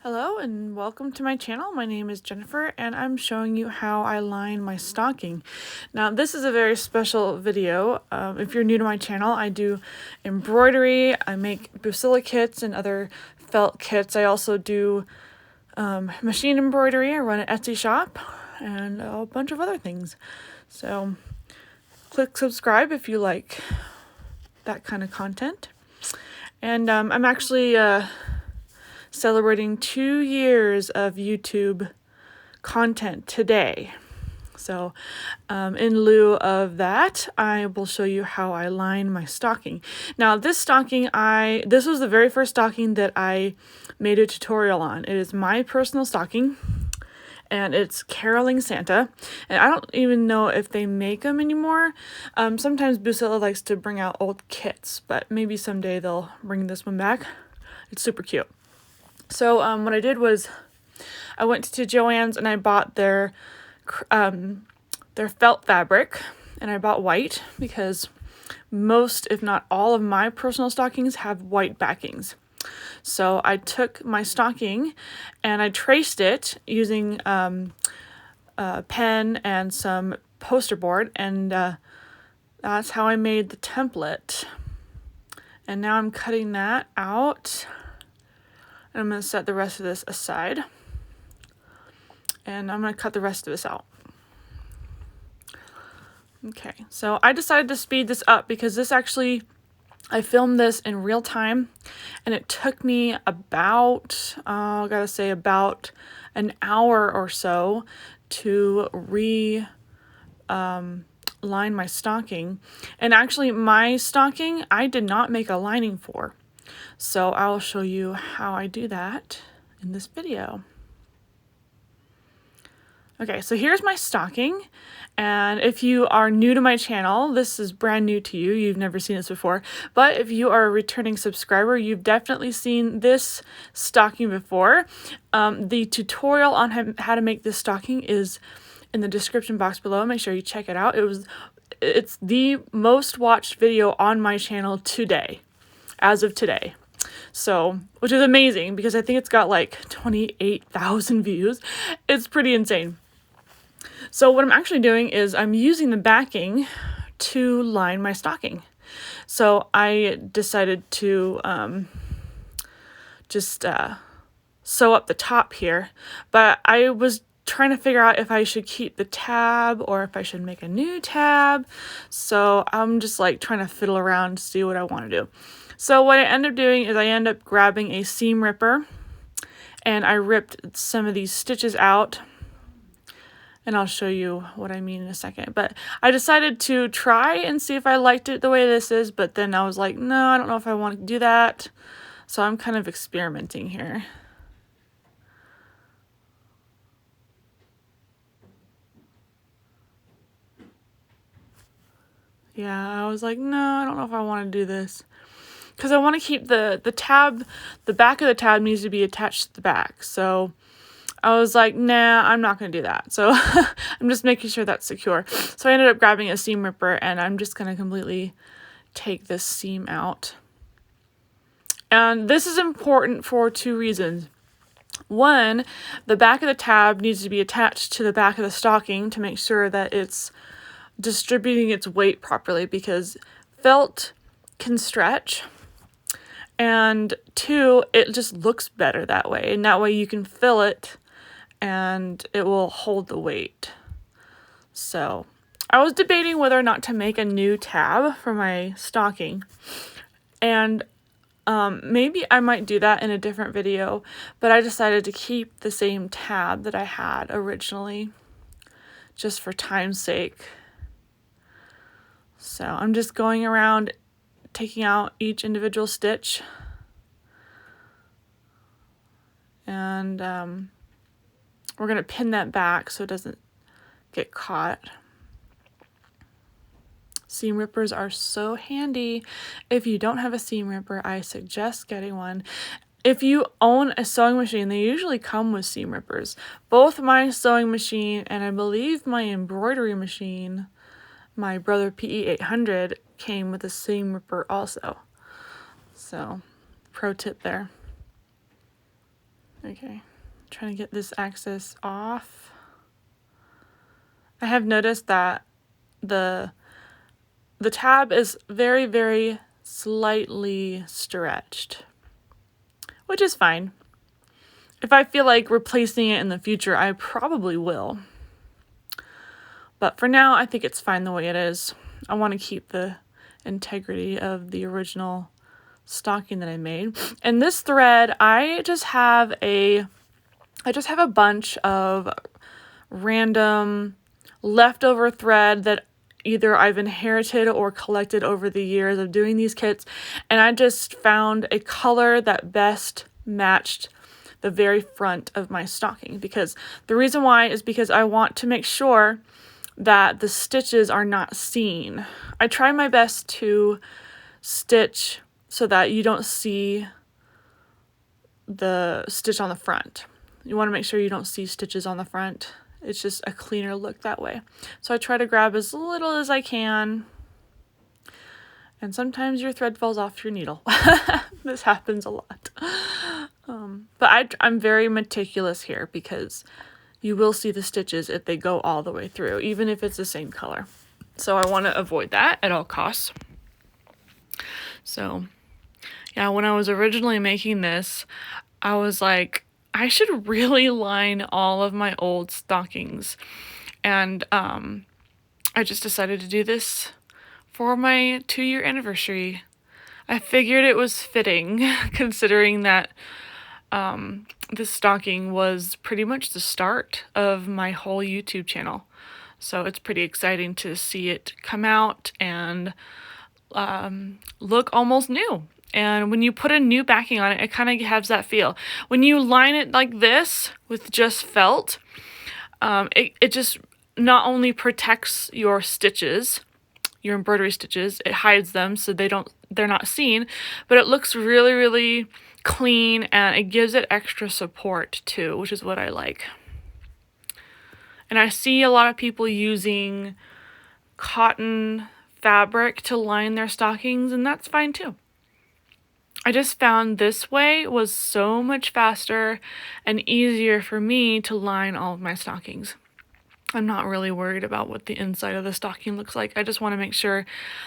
Hello and welcome to my channel. My name is Jennifer and I'm showing you how I line my stocking. Now this is a very special video. If you're new to my channel, I do embroidery, I make Bucilla kits and other felt kits. I also do machine embroidery, I run an Etsy shop, and a bunch of other things. So click subscribe if you like that kind of content. And I'm actually celebrating 2 years of YouTube content today. So in lieu of that, I will show you how I line my stocking. Now this stocking, this was the very first stocking that I made a tutorial on. It is my personal stocking and it's Caroling Santa. And I don't even know if they make them anymore. Sometimes Bucilla likes to bring out old kits, but maybe someday they'll bring this one back. It's super cute. So what I did was I went to JoAnn's and I bought their felt fabric, and I bought white because most, if not all, of my personal stockings have white backings. So I took my stocking and I traced it using a pen and some posterboard, and that's how I made the template. And now I'm cutting that out. And I'm going to set the rest of this aside. And I'm going to cut the rest of this out. Okay, so I decided to speed this up because I filmed this in real time. And it took me about, I gotta say, about an hour or so to line my stocking. And actually, my stocking, I did not make a lining for. So I'll show you how I do that in this video. Okay, so here's my stocking, and if you are new to my channel, this is brand new to you, you've never seen this before, but if you are a returning subscriber, you've definitely seen this stocking before. The tutorial on how to make this stocking is in the description box below. Make sure you check it out. It's the most watched video on my channel today, as of today. So, which is amazing because I think it's got like 28,000 views. It's pretty insane. So what I'm actually doing is I'm using the backing to line my stocking. So I decided to just sew up the top here, but I was trying to figure out if I should keep the tab or if I should make a new tab. So I'm just like trying to fiddle around to see what I want to do. So what I end up doing is I end up grabbing a seam ripper and I ripped some of these stitches out, and I'll show you what I mean in a second. But I decided to try and see if I liked it the way this is, but then I was like, no, I don't know if I want to do that. So I'm kind of experimenting here. Yeah, I was like, no, I don't know if I want to do this. Because I want to keep the tab, the back of the tab needs to be attached to the back. So I was like, nah, I'm not going to do that. So I'm just making sure that's secure. So I ended up grabbing a seam ripper and I'm just going to completely take this seam out. And this is important for 2 reasons. One, the back of the tab needs to be attached to the back of the stocking to make sure that it's distributing its weight properly, because felt can stretch. And 2, it just looks better that way. And that way you can fill it and it will hold the weight. So I was debating whether or not to make a new tab for my stocking. And maybe I might do that in a different video, but I decided to keep the same tab that I had originally, just for time's sake. So I'm just going around taking out each individual stitch, and we're going to pin that back so it doesn't get caught. Seam rippers are so handy. If you don't have a seam ripper, I suggest getting one. If you own a sewing machine, they usually come with seam rippers. Both my sewing machine and I believe my embroidery machine, my Brother PE800, came with a seam ripper also. So, pro tip there. Okay, trying to get this excess off. I have noticed that the tab is very, very slightly stretched, which is fine. If I feel like replacing it in the future, I probably will. But for now, I think it's fine the way it is. I want to keep the integrity of the original stocking that I made. And this thread, I just have a bunch of random leftover thread that either I've inherited or collected over the years of doing these kits, and I just found a color that best matched the very front of my stocking. Because the reason why is because I want to make sure that the stitches are not seen. I try my best to stitch so that you don't see the stitch on the front. You want to make sure you don't see stitches on the front. It's just a cleaner look that way. So I try to grab as little as I can. And sometimes your thread falls off your needle. This happens a lot. But I'm very meticulous here because you will see the stitches if they go all the way through, even if it's the same color. So I want to avoid that at all costs. So yeah, when I was originally making this, I was like, I should really line all of my old stockings. And I just decided to do this for my 2-year anniversary. I figured it was fitting considering that this stocking was pretty much the start of my whole YouTube channel. So it's pretty exciting to see it come out and look almost new. And when you put a new backing on it, it kind of has that feel. When you line it like this with just felt, it just not only protects your stitches, your embroidery stitches, it hides them so they're not seen, but it looks really, really clean and it gives it extra support too, which is what I like. And I see a lot of people using cotton fabric to line their stockings, and that's fine too. I just found this way was so much faster and easier for me to line all of my stockings. I'm not really worried about what the inside of the stocking looks like. I just want to make sure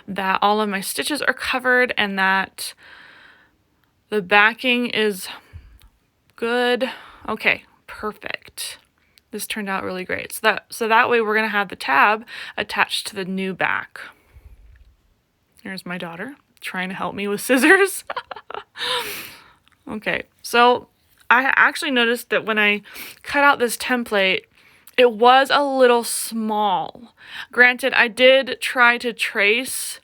that all of my stitches are covered and that the backing is good. Okay, perfect. This turned out really great. So that way we're going to have the tab attached to the new back. Here's my daughter trying to help me with scissors. Okay, so I actually noticed that when I cut out this template, it was a little small. Granted, I did try to trace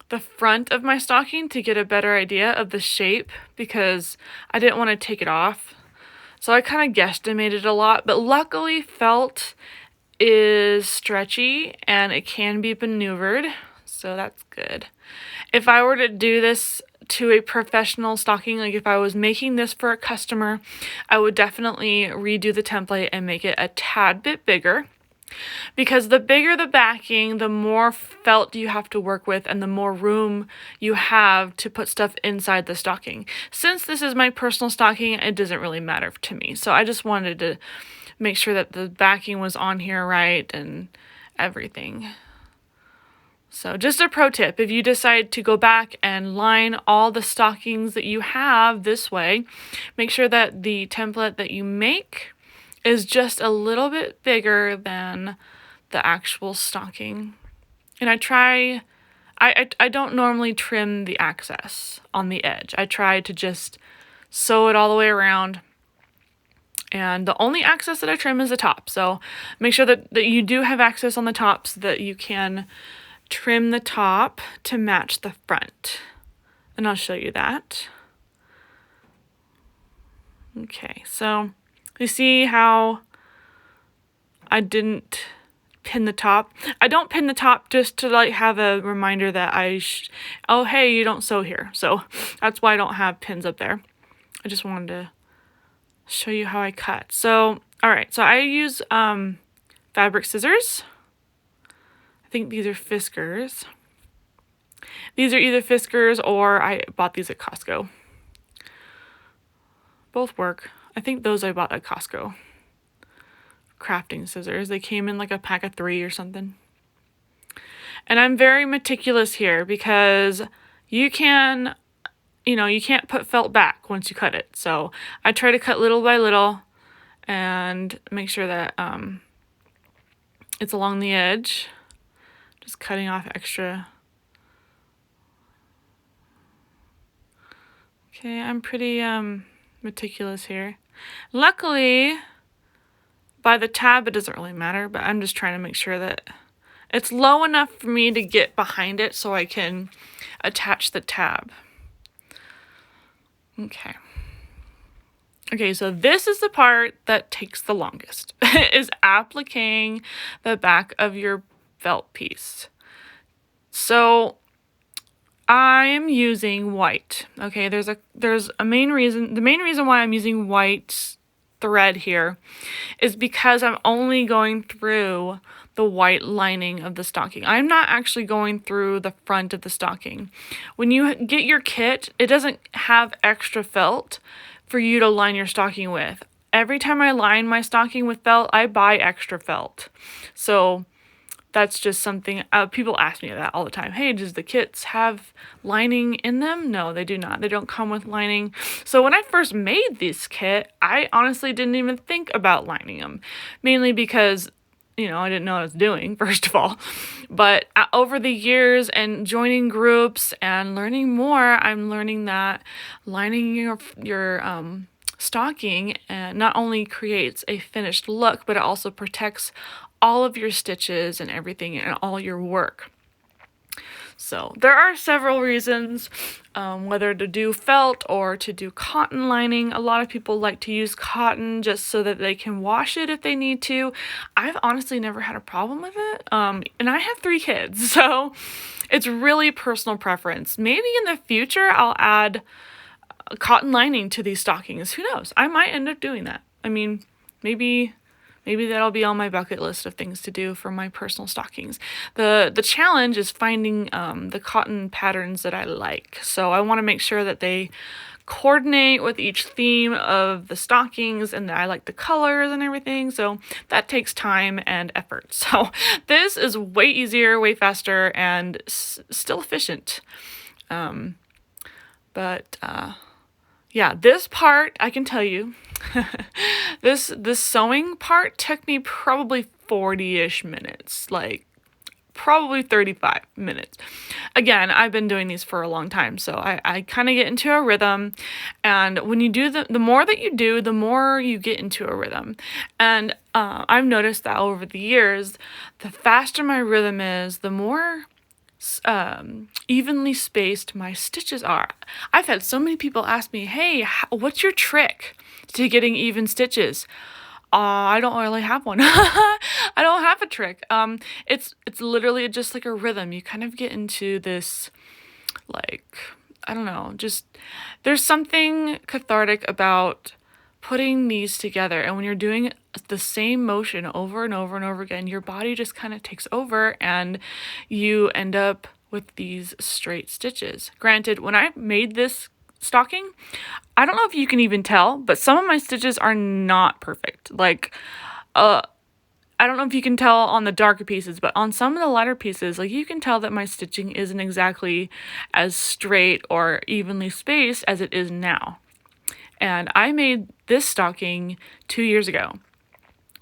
the front of my stocking to get a better idea of the shape because I didn't want to take it off. So I kind of guesstimated a lot, but luckily felt is stretchy and it can be maneuvered, so that's good. If I were to do this to a professional stocking, like if I was making this for a customer, I would definitely redo the template and make it a tad bit bigger. Because the bigger the backing, the more felt you have to work with and the more room you have to put stuff inside the stocking. Since this is my personal stocking, it doesn't really matter to me. So I just wanted to make sure that the backing was on here right and everything. So just a pro tip, if you decide to go back and line all the stockings that you have this way, make sure that the template that you make is just a little bit bigger than the actual stocking. And I don't normally trim the excess on the edge. I try to just sew it all the way around. And the only access that I trim is the top. So make sure that you do have access on the top so that you can trim the top to match the front. And I'll show you that. Okay, so you see how I didn't pin the top? I don't pin the top just to like have a reminder that oh hey, you don't sew here. So that's why I don't have pins up there. I just wanted to show you how I cut. So all right, so I use fabric scissors. I think these are Fiskars. These are either Fiskars or I bought these at Costco. Both work. I think those I bought at Costco. Crafting scissors. They came in like a pack of 3 or something. And I'm very meticulous here because you can't put felt back once you cut it. So I try to cut little by little and make sure that it's along the edge. Just cutting off extra. Okay, I'm pretty meticulous here. Luckily, by the tab, it doesn't really matter, but I'm just trying to make sure that it's low enough for me to get behind it so I can attach the tab. Okay. Okay, so this is the part that takes the longest, is appliquing the back of your felt piece. So I am using white. Okay, there's a main reason. The main reason why I'm using white thread here is because I'm only going through the white lining of the stocking. I'm not actually going through the front of the stocking. When you get your kit, it doesn't have extra felt for you to line your stocking with. Every time I line my stocking with felt, I buy extra felt. So that's just something, people ask me that all the time. Hey, does the kits have lining in them? No, they do not. They don't come with lining. So when I first made this kit, I honestly didn't even think about lining them. Mainly because, I didn't know what I was doing, first of all. But over the years and joining groups and learning more, I'm learning that lining your stocking not only creates a finished look, but it also protects all of your stitches and everything and all your work. So there are several reasons whether to do felt or to do cotton lining. A lot of people like to use cotton just so that they can wash it if they need to. I've honestly never had a problem with it. And I have 3 kids, so it's really personal preference. Maybe in the future I'll add cotton lining to these stockings. Who knows? I might end up doing that. I mean, maybe that'll be on my bucket list of things to do for my personal stockings. The challenge is finding the cotton patterns that I like. So I want to make sure that they coordinate with each theme of the stockings and that I like the colors and everything. So that takes time and effort. So this is way easier, way faster, and still efficient. Yeah, this part, I can tell you, this sewing part took me probably 40-ish minutes, like probably 35 minutes. Again, I've been doing these for a long time, so I kind of get into a rhythm, and when you do the more that you do, the more you get into a rhythm. And I've noticed that over the years, the faster my rhythm is, the more evenly spaced my stitches are. I've had so many people ask me, hey, what's your trick to getting even stitches? I don't really have one. I don't have a trick. It's literally just like a rhythm. You kind of get into this, like, I don't know, just there's something cathartic about putting these together, and when you're doing the same motion over and over and over again, your body just kind of takes over and you end up with these straight stitches. Granted, when I made this stocking, I don't know if you can even tell, but some of my stitches are not perfect. Like, I don't know if you can tell on the darker pieces, but on some of the lighter pieces, like, you can tell that my stitching isn't exactly as straight or evenly spaced as it is now. And I made this stocking 2 years ago.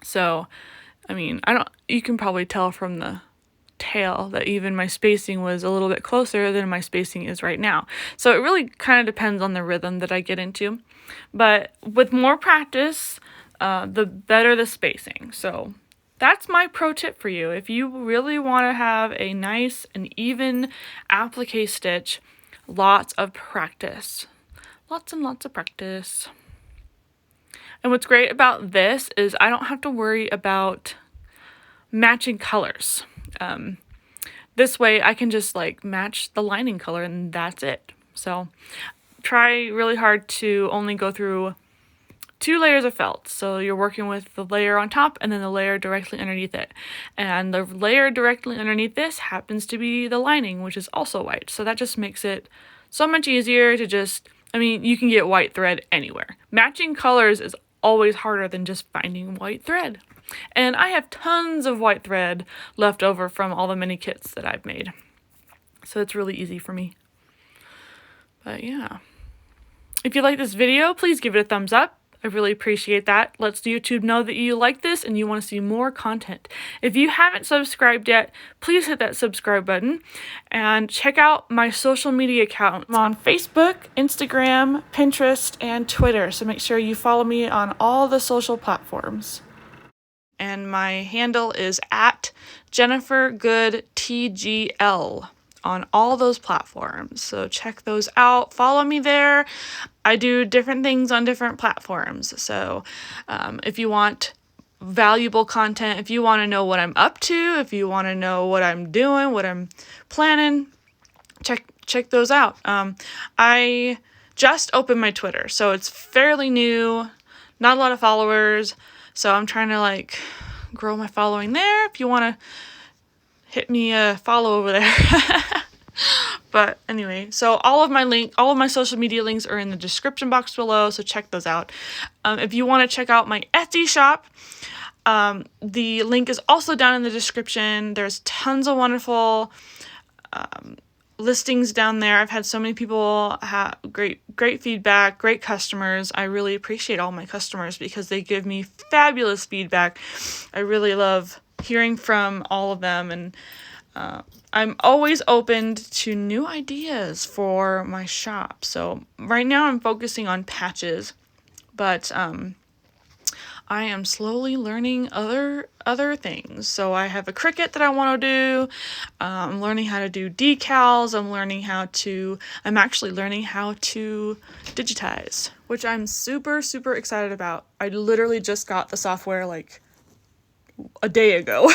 So, I mean, you can probably tell from the tail that even my spacing was a little bit closer than my spacing is right now. So it really kind of depends on the rhythm that I get into. But with more practice, the better the spacing. So that's my pro tip for you. If you really want to have a nice and even applique stitch, lots of practice. Lots and lots of practice. And what's great about this is I don't have to worry about matching colors. This way I can just like match the lining color and that's it. So try really hard to only go through 2 layers of felt. So you're working with the layer on top and then the layer directly underneath it. And the layer directly underneath this happens to be the lining, which is also white. So that just makes it so much easier to just I mean, you can get white thread anywhere. Matching colors is always harder than just finding white thread. And I have tons of white thread left over from all the mini kits that I've made. So it's really easy for me. But yeah. If you like this video, please give it a thumbs up. I really appreciate that. Lets YouTube know that you like this and you want to see more content. If you haven't subscribed yet, please hit that subscribe button and check out my social media accounts. I'm on Facebook, Instagram, Pinterest, and Twitter, so make sure you follow me on all the social platforms. And my handle is at jennifergoodtgl on all those platforms. So check those out. Follow me there. I do different things on different platforms. So if you want valuable content, if you want to know what I'm up to, if you want to know what I'm doing, what I'm planning, check those out. I just opened my Twitter, so it's fairly new, not a lot of followers. So I'm trying to like grow my following there. If you want to hit me a follow over there. But anyway, so all of my social media links are in the description box below, so check those out. If you want to check out my Etsy shop, the link is also down in the description. There's tons of wonderful listings down there. I've had so many people have great feedback, great customers. I really appreciate all my customers because they give me fabulous feedback. I really love hearing from all of them, and I'm always open to new ideas for my shop. So right now I'm focusing on patches, but I am slowly learning other things. So I have a Cricut that I want to do. I'm learning how to do decals. I'm actually learning how to digitize, which I'm super excited about. I literally just got the software like a day ago.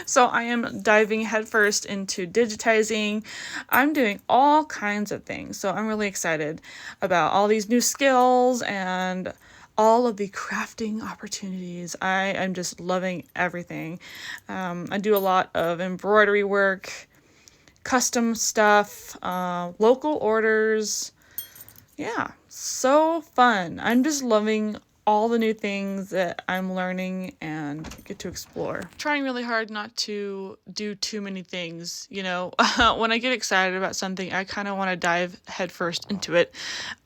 So I am diving headfirst into digitizing. I'm doing all kinds of things. So I'm really excited about all these new skills and all of the crafting opportunities. I am just loving everything. I do a lot of embroidery work, custom stuff, local orders. Yeah, so fun. I'm just loving all the new things that I'm learning and get to explore. Trying really hard not to do too many things, you know. When I get excited about something, I kind of want to dive headfirst into it.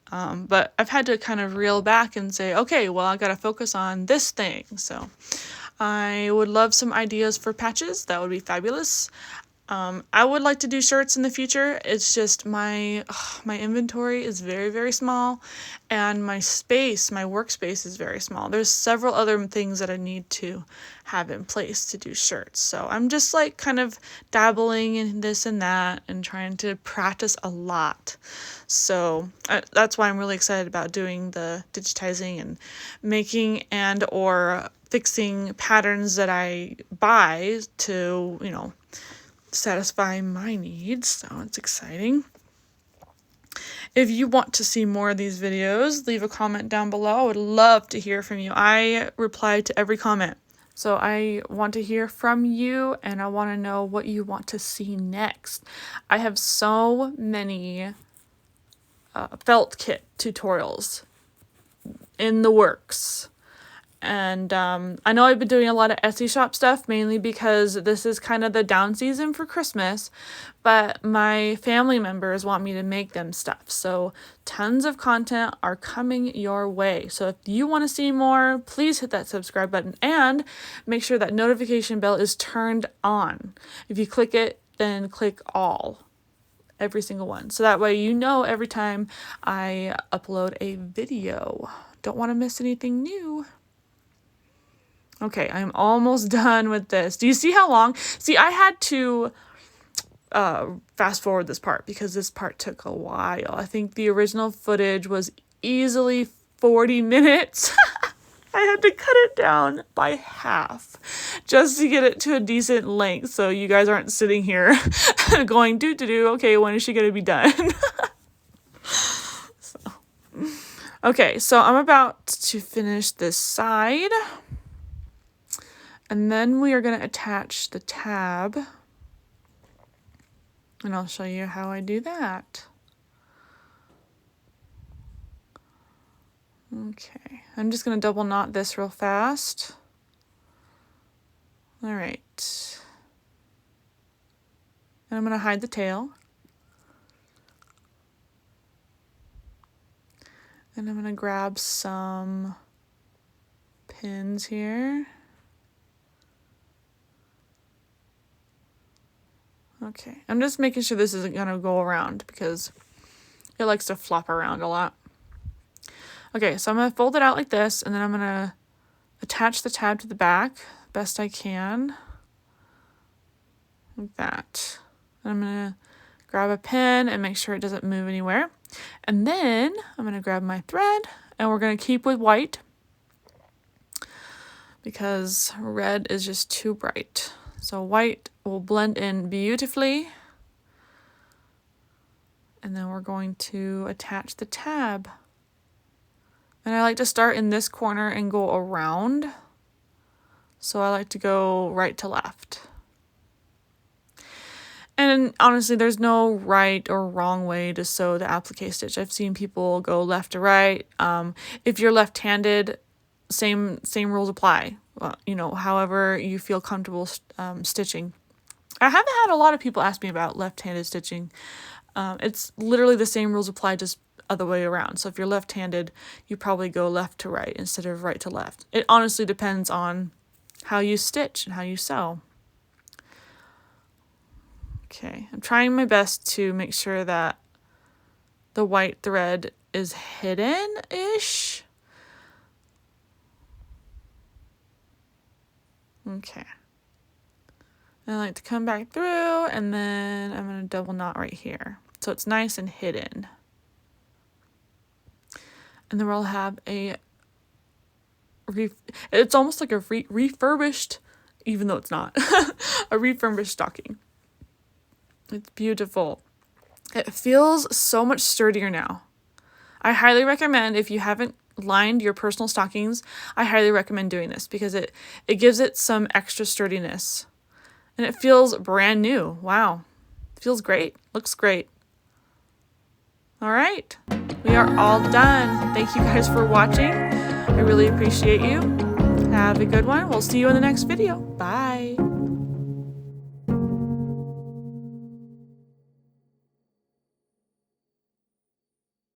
But I've had to kind of reel back and say, okay, well, I got to focus on this thing. So I would love some ideas for patches. That would be fabulous. I would like to do shirts in the future. It's just my inventory is very small, and my workspace is very small. There's several other things that I need to have in place to do shirts. So I'm just like kind of dabbling in this and that and trying to practice a lot. So that's why I'm really excited about doing the digitizing and making and or fixing patterns that I buy to, you know, satisfy my needs. So it's exciting. If you want to see more of these videos, leave a comment down below. I would love to hear from you. I reply to every comment. So I want to hear from you, and I want to know what you want to see next. I have so many felt kit tutorials in the works. And I know I've been doing a lot of Etsy shop stuff, mainly because this is kind of the down season for Christmas, but my family members want me to make them stuff. So tons of content are coming your way. So if you want to see more, please hit that subscribe button and make sure that notification bell is turned on. If you click it, then click all. Every single one. So that way you know every time I upload a video. Don't want to miss anything new. Okay, I'm almost done with this. Do you see how long? See, I had to fast forward this part because this part took a while. I think the original footage was easily 40 minutes. I had to cut it down by half just to get it to a decent length so you guys aren't sitting here going, okay, when is she going to be done? Okay, so I'm about to finish this side. And then we are going to attach the tab. And I'll show you how I do that. Okay, I'm just going to double knot this real fast. All right. And I'm going to hide the tail. And I'm going to grab some pins here. Okay, I'm just making sure this isn't going to go around because it likes to flop around a lot. Okay, so I'm going to fold it out like this, and then I'm going to attach the tab to the back best I can. Like that. I'm going to grab a pin and make sure it doesn't move anywhere. And then I'm going to grab my thread, and we're going to keep with white because red is just too bright. So white will blend in beautifully. And then we're going to attach the tab. And I like to start in this corner and go around. So I like to go right to left. And honestly, there's no right or wrong way to sew the applique stitch. I've seen people go left to right. If you're left-handed, same rules apply. Well, you know, however you feel comfortable stitching. I haven't had a lot of people ask me about left-handed stitching. It's literally the same rules apply, just other way around. So if you're left-handed, you probably go left to right instead of right to left. It honestly depends on how you stitch and how you sew. Okay, I'm trying my best to make sure that the white thread is hidden-ish. Okay. And I like to come back through, and then I'm going to double knot right here. So it's nice and hidden. And then we'll have it's almost like a refurbished, even though it's not, a refurbished stocking. It's beautiful. It feels so much sturdier now. I highly recommend, if you haven't lined your personal stockings, I highly recommend doing this because it gives it some extra sturdiness. And it feels brand new. Wow. It feels great. Looks great. All right. We are all done. Thank you guys for watching. I really appreciate you. Have a good one. We'll see you in the next video. Bye.